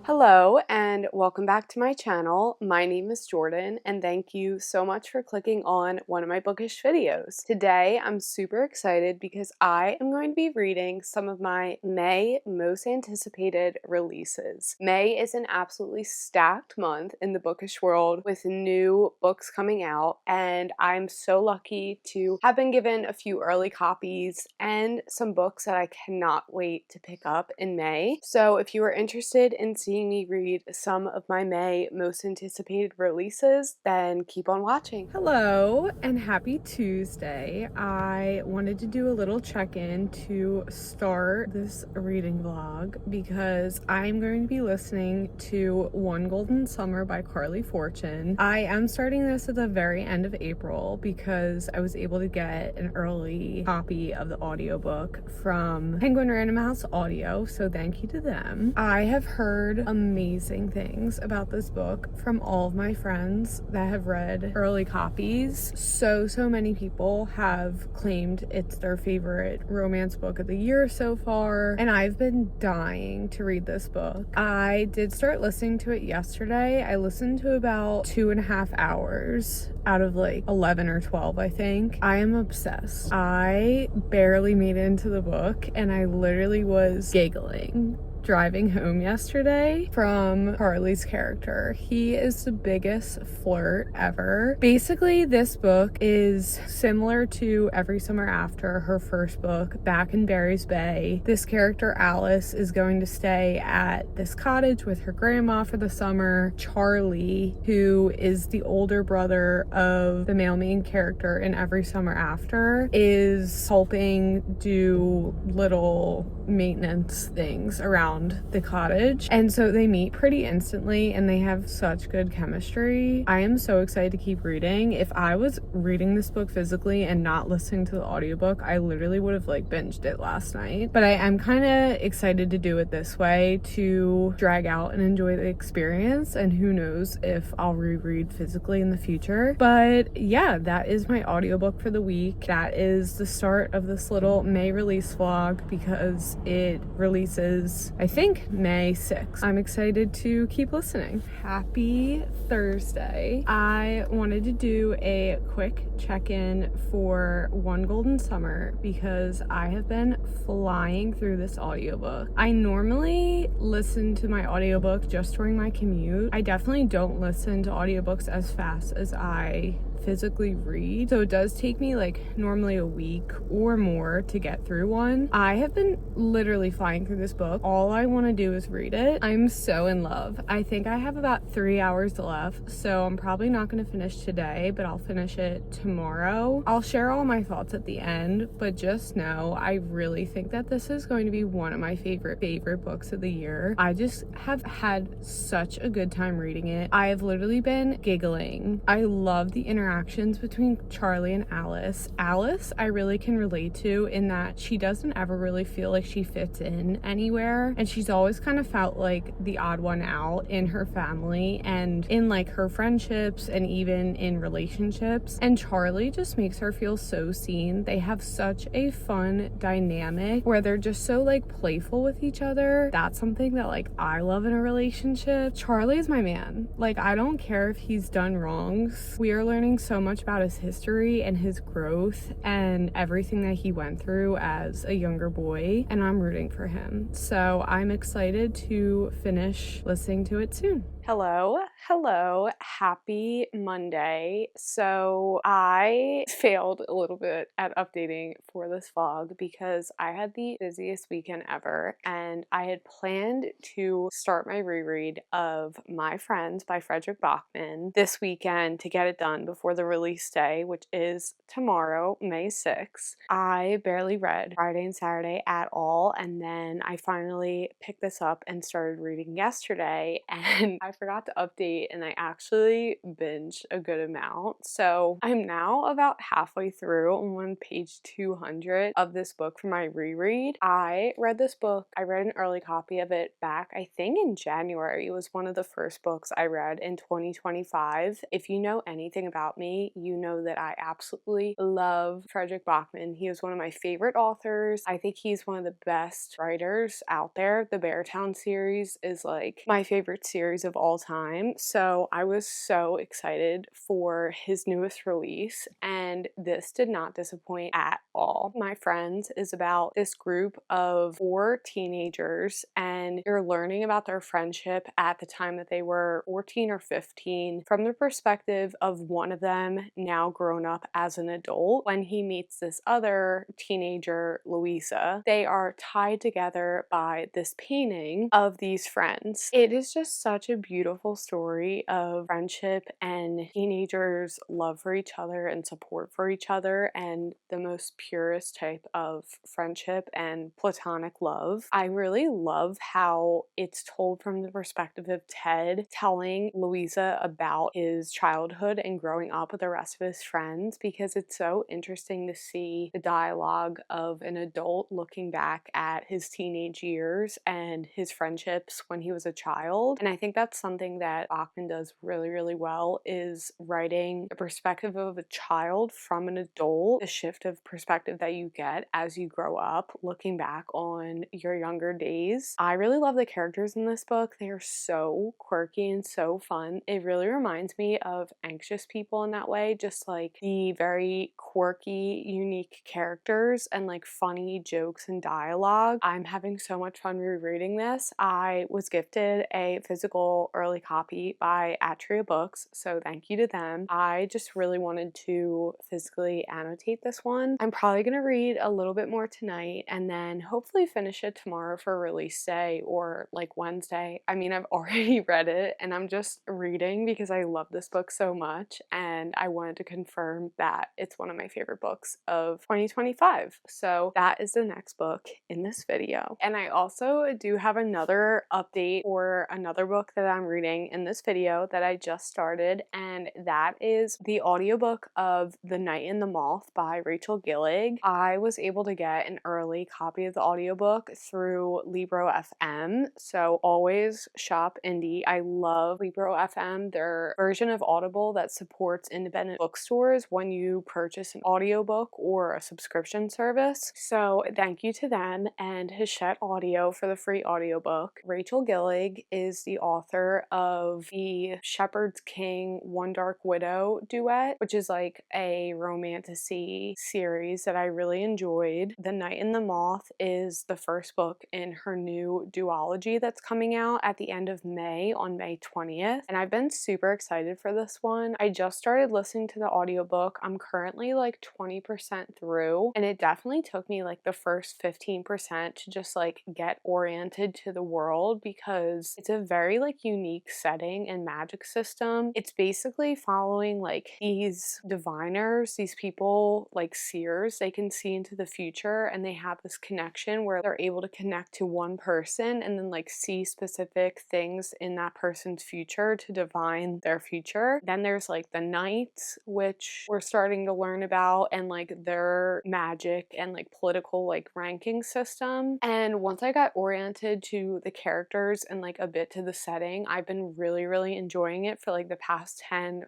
Hello and welcome back to my channel. My name is Jordan and thank you so much for clicking on one of my bookish videos. Today I'm super excited because I am going to be reading some of my May most anticipated releases. May is an absolutely stacked month in the bookish world with new books coming out, and I'm so lucky to have been given a few early copies and some books that I cannot wait to pick up in May. So if you are interested in seeing me read some of my May most anticipated releases, then keep on watching. Hello and happy Tuesday. I wanted to do a little check-in to start this reading vlog because I'm going to be listening to One Golden Summer by Carly Fortune. I am starting this at the very end of April because I was able to get an early copy of the audiobook from Penguin Random House Audio, so thank you to them. I have heard amazing things about this book from all of my friends that have read early copies. So many people have claimed it's their favorite romance book of the year so far, and I've been dying to read this book. I did start listening to it yesterday. I listened to about 2.5 hours out of like 11 or 12, I think. I am obsessed. I barely made it into the book and I literally was giggling driving home yesterday from Carly's character. He is the biggest flirt ever. Basically, this book is similar to Every Summer After, her first book, back in Barry's Bay. This character, Alice, is going to stay at this cottage with her grandma for the summer. Charlie, who is the older brother of the male main character in Every Summer After, is helping do little maintenance things around the cottage, and so they meet pretty instantly and they have such good chemistry. I am so excited to keep reading. If I was reading this book physically and not listening to the audiobook, I literally would have like binged it last night, but I am kind of excited to do it this way to drag out and enjoy the experience, and who knows if I'll reread physically in the future. But yeah, that is my audiobook for the week. That is the start of this little May release vlog because it releases, I think, May 6th. I'm excited to keep listening. Happy Thursday. I wanted to do a quick check-in for One Golden Summer because I have been flying through this audiobook. I normally listen to my audiobook just during my commute. I definitely don't listen to audiobooks as fast as I physically read, so it does take me like normally a week or more to get through one. I have been literally flying through this book. All I want to do is read it. I'm so in love. I think I have about 3 hours left, so I'm probably not going to finish today, but I'll finish it tomorrow. I'll share all my thoughts at the end, but just know I really think that this is going to be one of my favorite books of the year. I just have had such a good time reading it. I have literally been giggling. I love the interactions between Charlie and Alice. Alice, I really can relate to in that she doesn't ever really feel like she fits in anywhere, and she's always kind of felt like the odd one out in her family and in like her friendships and even in relationships, and Charlie just makes her feel so seen. They have such a fun dynamic where they're just so like playful with each other. That's something that like I love in a relationship. Charlie is my man. Like, I don't care if he's done wrongs. We are learning so much about his history and his growth and everything that he went through as a younger boy, and I'm rooting for him. So I'm excited to finish listening to it soon. Hello, happy Monday. So I failed a little bit at updating for this vlog because I had the busiest weekend ever, and I had planned to start my reread of My Friends by Frederick Bachman this weekend to get it done before the release day, which is tomorrow, May 6th. I barely read Friday and Saturday at all, and then I finally picked this up and started reading yesterday, and I forgot to update and I actually binged a good amount. So I'm now about halfway through. I'm on page 200 of this book for my reread. I read this book, I read an early copy of it back, I think in January. It was one of the first books I read in 2025. If you know anything about me, you know that I absolutely love Frederick Bachman. He is one of my favorite authors. I think he's one of the best writers out there. The Beartown series is like my favorite series of all time. So I was so excited for his newest release, and this did not disappoint at all. My Friends is about this group of 4 teenagers, and you're learning about their friendship at the time that they were 14 or 15 from the perspective of one of them now grown up as an adult when he meets this other teenager, Louisa. They are tied together by this painting of these friends. It is just such a beautiful story of friendship and teenagers' love for each other and support for each other, and the most purest type of friendship and platonic love. I really love how it's told from the perspective of Ted telling Louisa about his childhood and growing up with the rest of his friends, because it's so interesting to see the dialogue of an adult looking back at his teenage years and his friendships when he was a child. And I think that's something that Bachman does really, really well, is writing the perspective of a child from an adult, the shift of perspective that you get as you grow up, looking back on your younger days. I really love the characters in this book. They are so quirky and so fun. It really reminds me of Anxious People in that way, just like the very quirky, unique characters and like funny jokes and dialogue. I'm having so much fun rereading this. I was gifted a physical early copy by Atria Books, so thank you to them. I just really wanted to physically annotate this one. I'm probably gonna read a little bit more tonight and then hopefully finish it tomorrow for release day or like Wednesday. I mean, I've already read it and I'm just reading because I love this book so much, and I wanted to confirm that it's one of my favorite books of 2025. So that is the next book in this video. And I also do have another update for another book that I'm reading in this video that I just started, and that is the audiobook of The Night and the Moth by Rachel Gillig. I was able to get an early copy of the audiobook through Librofm, so always shop indie. I love Librofm, their version of Audible that supports independent bookstores when you purchase an audiobook or a subscription service. So thank you to them and Hachette Audio for the free audiobook. Rachel Gillig is the author of the Shepherd's King One Dark Widow duet, which is like a romantasy series that I really enjoyed. The Night and the Moth is the first book in her new duology that's coming out at the end of May, on May 20th, and I've been super excited for this one. I just started listening to the audiobook. I'm currently like 20% through, and it definitely took me like the first 15% to just like get oriented to the world, because it's a very like unique setting and magic system. It's basically following like these diviners, these people like seers. They can see into the future and they have this connection where they're able to connect to one person and then like see specific things in that person's future to divine their future. Then there's like the knights, which we're starting to learn about, and like their magic and like political like ranking system. And once I got oriented to the characters and like a bit to the setting, I've been really enjoying it for like the past 5%.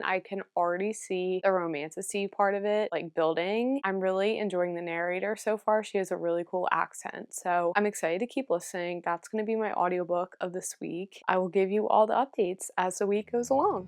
I can already see the romantasy part of it like building. I'm really enjoying the narrator so far. She has a really cool accent, so I'm excited to keep listening. That's going to be my audiobook of this week. I will give you all the updates as the week goes along.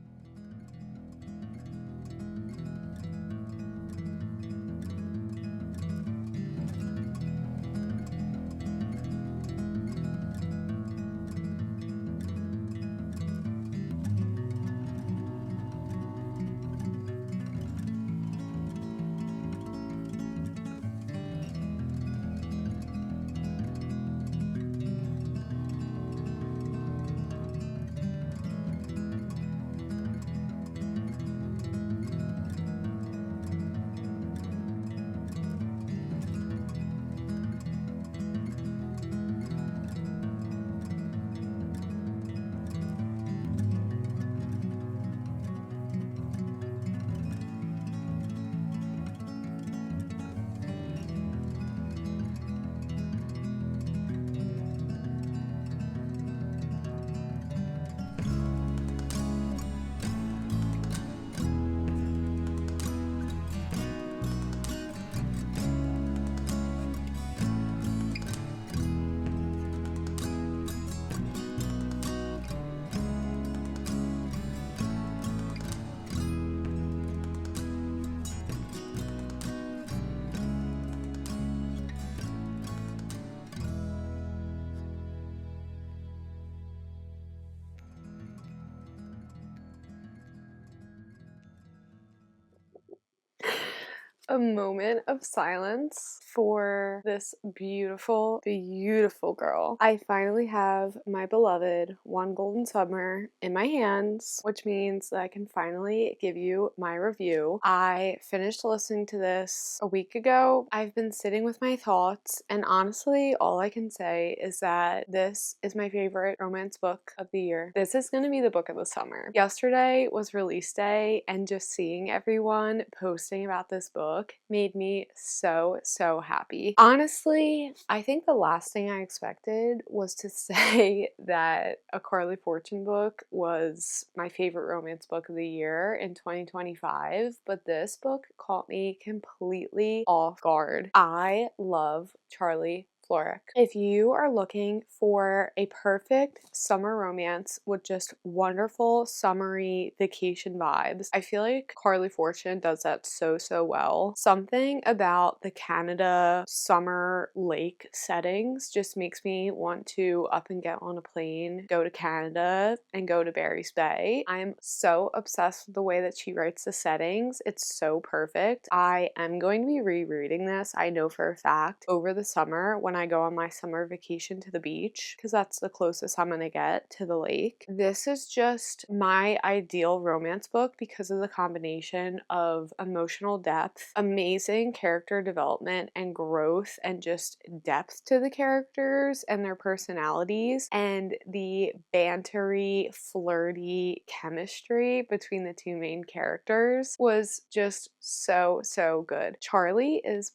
a moment of silence for this beautiful, beautiful girl. I finally have my beloved One Golden Summer in my hands, which means that I can finally give you my review. I finished listening to this a week ago. I've been sitting with my thoughts, and honestly, all I can say is that this is my favorite romance book of the year. This is going to be the book of the summer. Yesterday was release day, and just seeing everyone posting about this book made me so, so happy. Honestly, I think the last thing I expected was to say that A Carly Fortune book was my favorite romance book of the year in 2025, but this book caught me completely off guard. I love Charlie Florek. If you are looking for a perfect summer romance with just wonderful summery vacation vibes, I feel like Carly Fortune does that so, so well. Something about the Canada summer lake settings just makes me want to up and get on a plane, go to Canada, and go to Barry's Bay. I'm so obsessed with the way that she writes the settings. It's so perfect. I am going to be rereading this, I know for a fact, over the summer when I go on my summer vacation to the beach, because that's the closest I'm gonna get to the lake. This is just my ideal romance book because of the combination of emotional depth, amazing character development and growth, and just depth to the characters and their personalities, and the bantery, flirty chemistry between the two main characters was just so, so good. Charlie is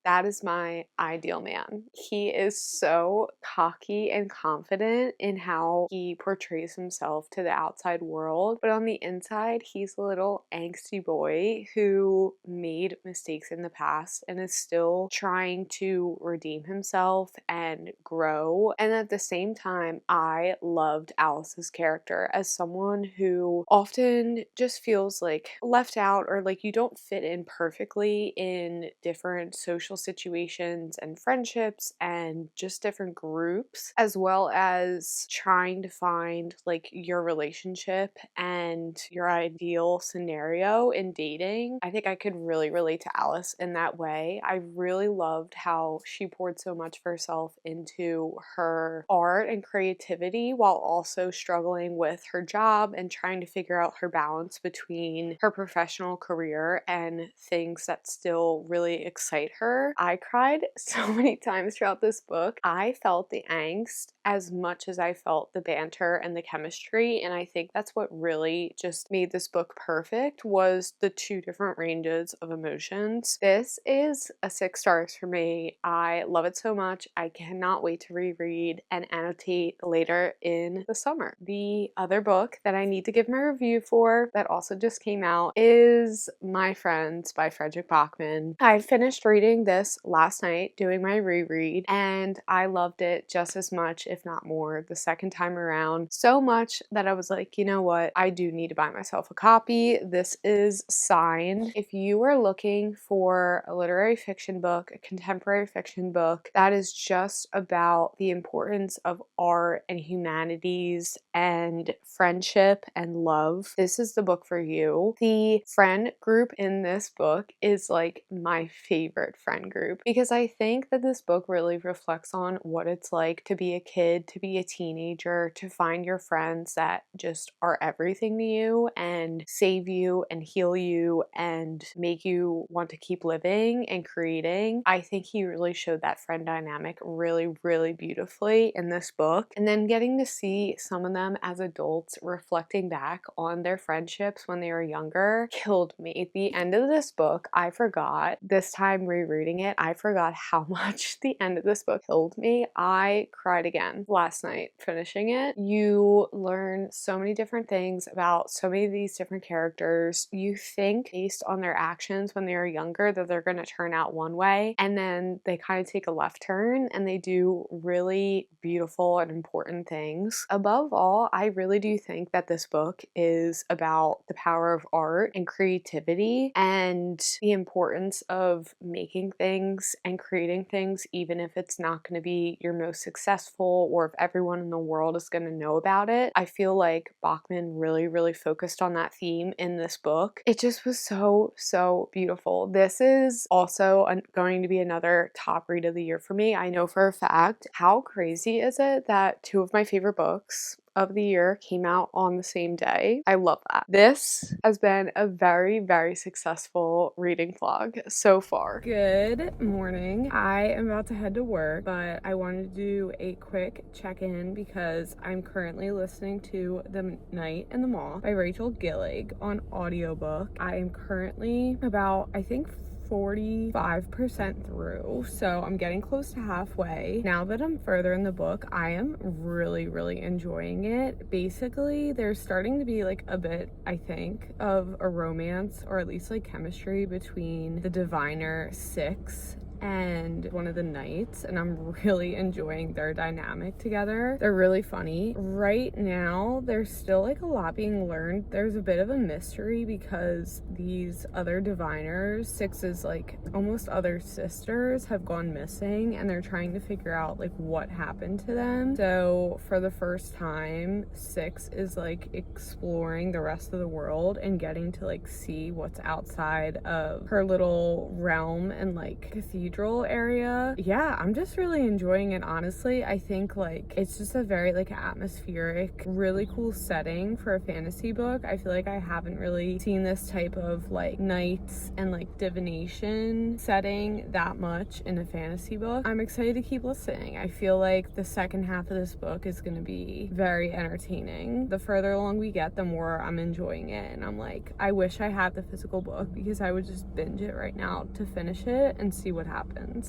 that is my ideal man. He is so cocky and confident in how he portrays himself to the outside world, but on the inside, he's a little angsty boy who made mistakes in the past and is still trying to redeem himself and grow. And at the same time, I loved Alice's character as someone who often just feels like left out, or like you don't fit in perfectly in different social situations and friendships and just different groups, as well as trying to find like your relationship and your ideal scenario in dating. I think I could really relate to Alice in that way. I really loved how she poured so much of herself into her art and creativity while also struggling with her job and trying to figure out her balance between her professional career and things that still really excite her. I cried so many times throughout this book. I felt the angst as much as I felt the banter and the chemistry, and I think that's what really just made this book perfect, was the two different ranges of emotions. This is a 6 stars for me. I love it so much. I cannot wait to reread and annotate later in the summer. The other book that I need to give my review for that also just came out is My Friends by Frederick Bachman. I finished reading this last night doing my reread, and I loved it just as much, if not more, the second time around. So much that I was like, you know what? I do need to buy myself a copy. This is signed. If you are looking for a literary fiction book, a contemporary fiction book that is just about the importance of art and humanities and friendship and love, this is the book for you. The friend group in this book is like my favorite friend group, because I think that this book really reflects on what it's like to be a kid, to be a teenager, to find your friends that just are everything to you and save you and heal you and make you want to keep living and creating. I think he really showed that friend dynamic really, really beautifully in this book. And then getting to see some of them as adults reflecting back on their friendships when they were younger killed me. At the end of this book, I forgot, this time rereading it, I forgot how much the end of this book killed me. I cried again last night finishing it. You learn so many different things about so many of these different characters. You think based on their actions when they were younger that they're going to turn out one way, and then they kind of take a left turn and they do really beautiful and important things. Above all, I really do think that this book is about the power of art and creativity and the importance of making things and creating things even if it's not going to be your most successful people or if everyone in the world is going to know about it. I feel like Bachman really focused on that theme in this book. It just was so beautiful. This is also going to be another top read of the year for me. I know for a fact. How crazy is it that two of my favorite books of the year came out on the same day? I love that. This has been a very successful reading vlog so far. Good morning. I am about to head to work, but I wanted to do a quick check-in because I'm currently listening to The Night and the Moth by Rachel Gillig on audiobook. I am currently about, I think, 45% through, so I'm getting close to halfway. Now that I'm further in the book, I am really enjoying it. Basically, there's starting to be like a bit, I think, of a romance, or at least like chemistry between the diviner Six and one of the knights, and I'm really enjoying their dynamic together. They're really funny. Right now, there's still like a lot being learned. There's a bit of a mystery because these other diviners, Six's like almost other sisters, have gone missing, and they're trying to figure out like what happened to them. So for the first time, Six is like exploring the rest of the world and getting to like see what's outside of her little realm and like cathedral area. Yeah, I'm just really enjoying it, honestly. I think like it's just a very like atmospheric, really cool setting for a fantasy book. I feel like I haven't really seen this type of like knights and like divination setting that much in a fantasy book. I'm excited to keep listening. I feel like the second half of this book is going to be very entertaining. The further along we get, the more I'm enjoying it, and I'm like, I wish I had the physical book because I would just binge it right now to finish it and see what happens.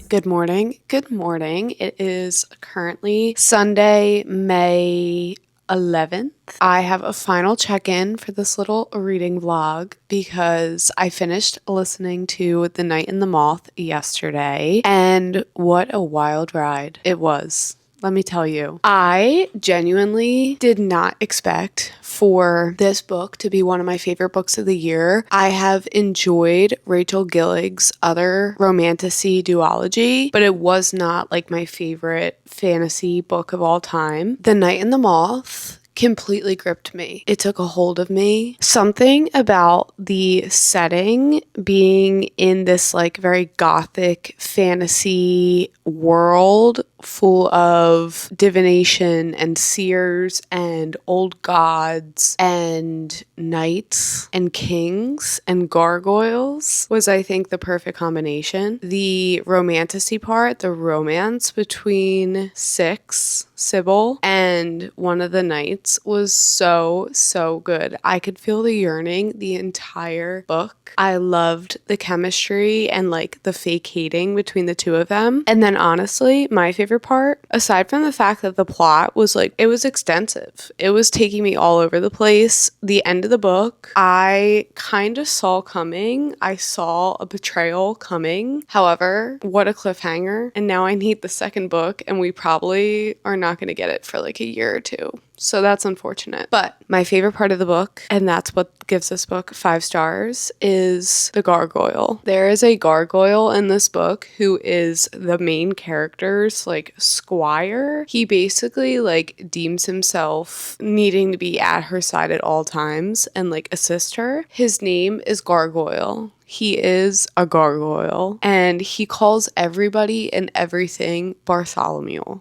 Good morning. It is currently Sunday, May 11th. I have a final check-in for this little reading vlog because I finished listening to The Night and the Moth yesterday, and what a wild ride it was. Let me tell you, I genuinely did not expect for this book to be one of my favorite books of the year. I have enjoyed Rachel Gillig's other romantasy duology, but it was not like my favorite fantasy book of all time. The Night and the Moth completely gripped me. It took a hold of me. Something about the setting being in this like very gothic fantasy world full of divination and seers and old gods and knights and kings and gargoyles was, I think, the perfect combination. The romantasy part, the romance between Sybil, and one of the knights was so good. I could feel the yearning the entire book. I loved the chemistry and like the fake hating between the two of them. And then honestly, my favorite part, aside from the fact that the plot was like, it was extensive. It was taking me all over the place. The end of the book, I kind of saw coming. I saw a betrayal coming. However, what a cliffhanger. And now I need the second book, and we probably are not going to get it for like a year or two. So that's unfortunate. But my favorite part of the book, and that's what gives this book 5 stars, is the gargoyle. There is a gargoyle in this book who is the main character's like squire. He basically like deems himself needing to be at her side at all times and like assist her. His name is Gargoyle. He is a gargoyle, and he calls everybody and everything Bartholomew.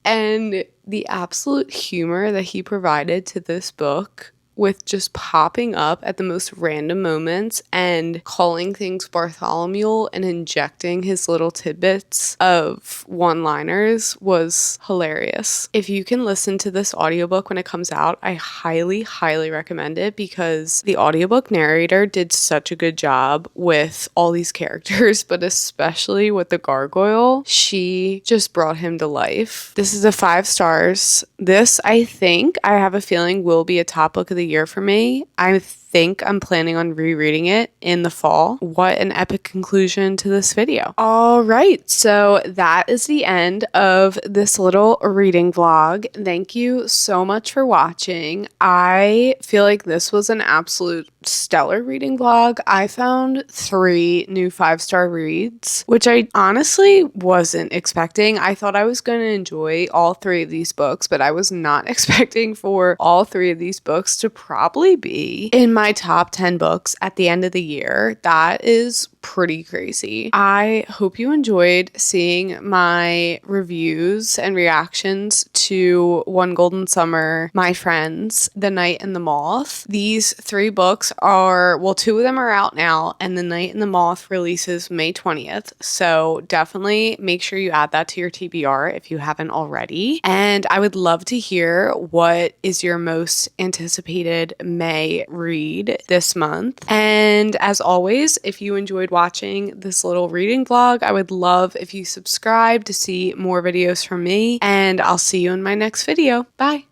And the absolute humor that he provided to this book with just popping up at the most random moments and calling things Bartholomew and injecting his little tidbits of one-liners was hilarious. If you can listen to this audiobook when it comes out, I highly recommend it because the audiobook narrator did such a good job with all these characters, but especially with the gargoyle. She just brought him to life. This is a 5 stars. This, I have a feeling, will be a top book of the year for me. I think I'm planning on rereading it in the fall. What an epic conclusion to this video. All right, so that is the end of this little reading vlog. Thank you so much for watching. I feel like this was an absolute stellar reading vlog. I found 3 new 5-star reads, which I honestly wasn't expecting. I thought I was going to enjoy all 3 of these books, but I was not expecting for all 3 of these books to probably be in my top 10 books at the end of the year. That is pretty crazy. I hope you enjoyed seeing my reviews and reactions to One Golden Summer, My Friends, The Night and the Moth. These 3 books are, well, 2 of them are out now, and The Night and the Moth releases May 20th. So definitely make sure you add that to your TBR if you haven't already. And I would love to hear what is your most anticipated May read this month. And as always, if you enjoyed watching this little reading vlog, I would love if you subscribe to see more videos from me, and I'll see you in my next video. Bye!